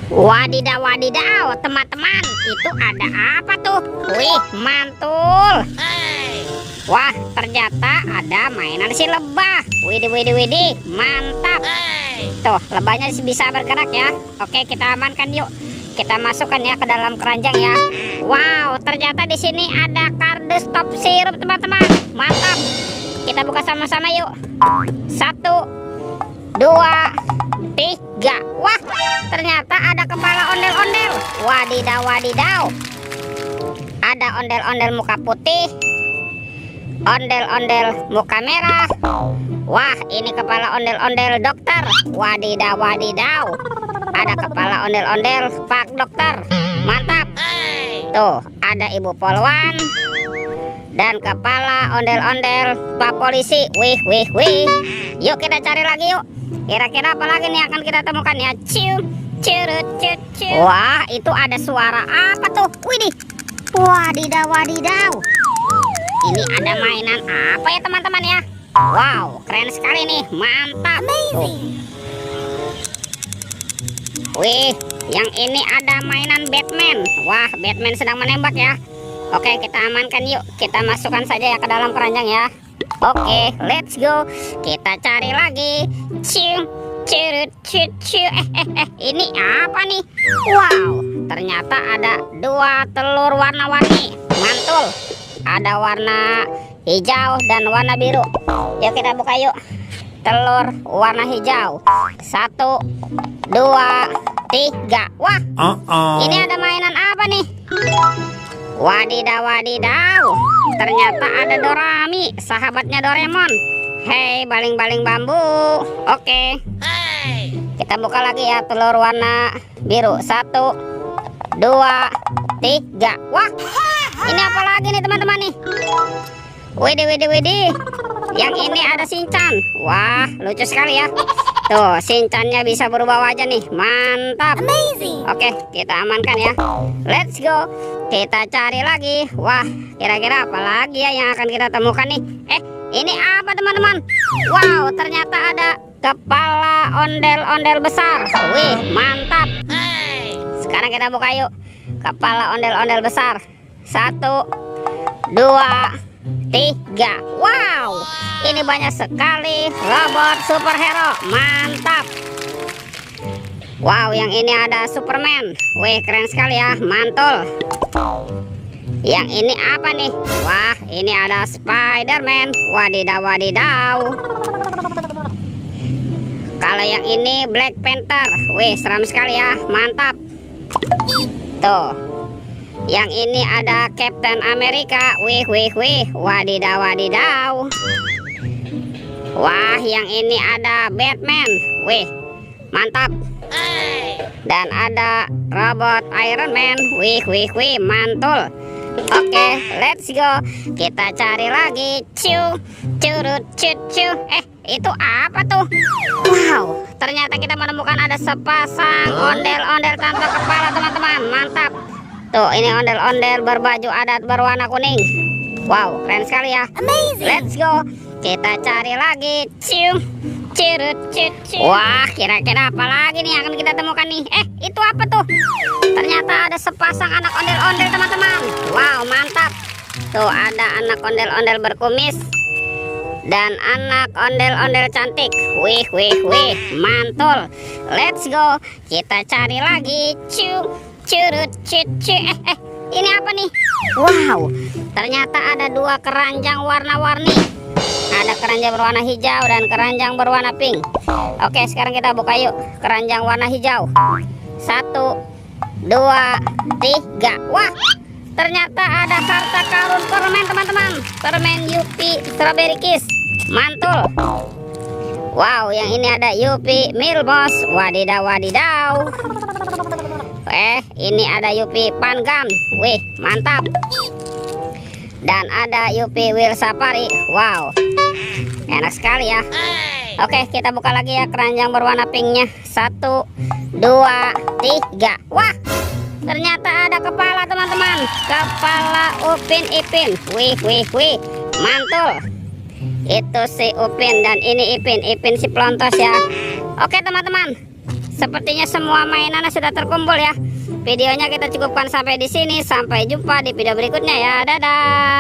Wadidaw, wadidaw, teman-teman, itu ada apa tuh? Wih, mantul. Wah, ternyata ada mainan si lebah. Widih, widih, widih, mantap. Tuh, lebahnya bisa bergerak ya. Oke, kita amankan yuk. Kita masukkan ya ke dalam keranjang ya. Wow, ternyata di sini ada kardus top sirup, teman-teman. Mantap. Kita buka sama-sama yuk. 1, 2, 3. Wah, ternyata ada kepala ondel-ondel. Wadidaw, wadidaw. Ada ondel-ondel muka putih, ondel-ondel muka merah. Wah, ini kepala ondel-ondel dokter. Wadidaw, wadidaw. Ada kepala ondel-ondel Pak Dokter. Mantap. Tuh, ada Ibu Polwan dan kepala ondel-ondel Pak Polisi. Wih, wih, wih. Yuk kita cari lagi yuk. Kira-kira apa lagi nih akan kita temukan ya? Cium, curut, cut, cut. Wah, itu ada suara apa tuh? Widih. Wadidaw, wadidaw. Ini ada mainan apa ya teman-teman ya? Wow, keren sekali nih. Mantap. Tuh. Wih, yang ini ada mainan Batman. Wah, Batman sedang menembak ya. Oke, kita amankan yuk. Kita masukkan saja ya ke dalam keranjang ya. Oke, let's go. Kita cari lagi. Cium, curut, cut, cut. Ini apa nih? Wow, ternyata ada 2 telur warna-warni. Mantul. Ada warna hijau dan warna biru. Yuk kita buka yuk. Telur warna hijau. 1, 2, 3. Wah, ini ada mainan apa nih? Wadidaw, wadidaw. Ternyata ada Dorami, sahabatnya Doraemon. Hei, baling-baling bambu. Oke. Kita buka lagi ya telur warna biru. 1, 2, 3. Wah, ini apa lagi nih teman-teman nih? Widih, widih, widih. Yang ini ada Shinchan. Wah, lucu sekali ya. Tuh, Shinchannya bisa berubah wajah nih. Mantap. Amazing. Oke, kita amankan ya. Let's go. Kita cari lagi. Wah, kira-kira apa lagi ya yang akan kita temukan nih? Ini apa teman-teman? Wow, ternyata ada kepala ondel-ondel besar. Wih, mantap. Sekarang kita buka yuk. Kepala ondel-ondel besar. 1, 2, 3. Wow, ini banyak sekali robot superhero. Mantap. Wow, yang ini ada Superman. Wih, keren sekali ya. Mantul. Yang ini apa nih? Wah, ini ada Spider-Man. Wadidaw, wadidaw. Kalau yang ini Black Panther. Wih, seram sekali ya. Mantap. Tuh, yang ini ada Captain America. Wih, wih, wih. Wadidaw, wadidaw. Wah, yang ini ada Batman. Wih, mantap. Dan ada robot Iron Man. Wih, wih, wih. Mantul. Oke, let's go. Kita cari lagi. Ciu, curut, cut, cu. Itu apa tuh? Wow, ternyata kita menemukan ada sepasang ondel-ondel tanpa kepala teman-teman. Mantap. Tuh, ini ondel-ondel berbaju adat berwarna kuning. Wow, keren sekali ya. Amazing. Let's go. Kita cari lagi. Cium, curut, cut, cut. Wah, kira-kira apa lagi nih yang akan kita temukan nih? Itu apa tuh? Ternyata ada sepasang anak ondel-ondel teman-teman. Wow, mantap. Tuh, ada anak ondel-ondel berkumis dan anak ondel-ondel cantik. Wih, wih, wih. Mantul. Let's go. Kita cari lagi. Cium, curut, cut, cut. Ini apa nih? Wow, ternyata ada 2 keranjang warna-warni. Ada keranjang berwarna hijau dan keranjang berwarna pink. Oke, sekarang kita buka yuk keranjang warna hijau. 1, 2, 3. Wah, ternyata ada harta karun permen teman-teman. Permen Yupi Strawberry Kiss. Mantul. Wow, yang ini ada Yupi Milmos. Wadidaw, wadidaw. Ini ada Yupi Pangam. Wih, mantap. Dan ada Yupi Will Safari. Wow, enak sekali ya. Oke, kita buka lagi ya keranjang berwarna pinknya. 1, 2, 3. Wah, ternyata ada kepala teman-teman. Kepala Upin Ipin. Wih, wih, wih. Mantul. Itu si Upin dan ini Ipin. Ipin si pelontos ya. Oke teman-teman, sepertinya semua mainannya sudah terkumpul ya. Videonya kita cukupkan sampai di sini. Sampai jumpa di video berikutnya ya. Dadah.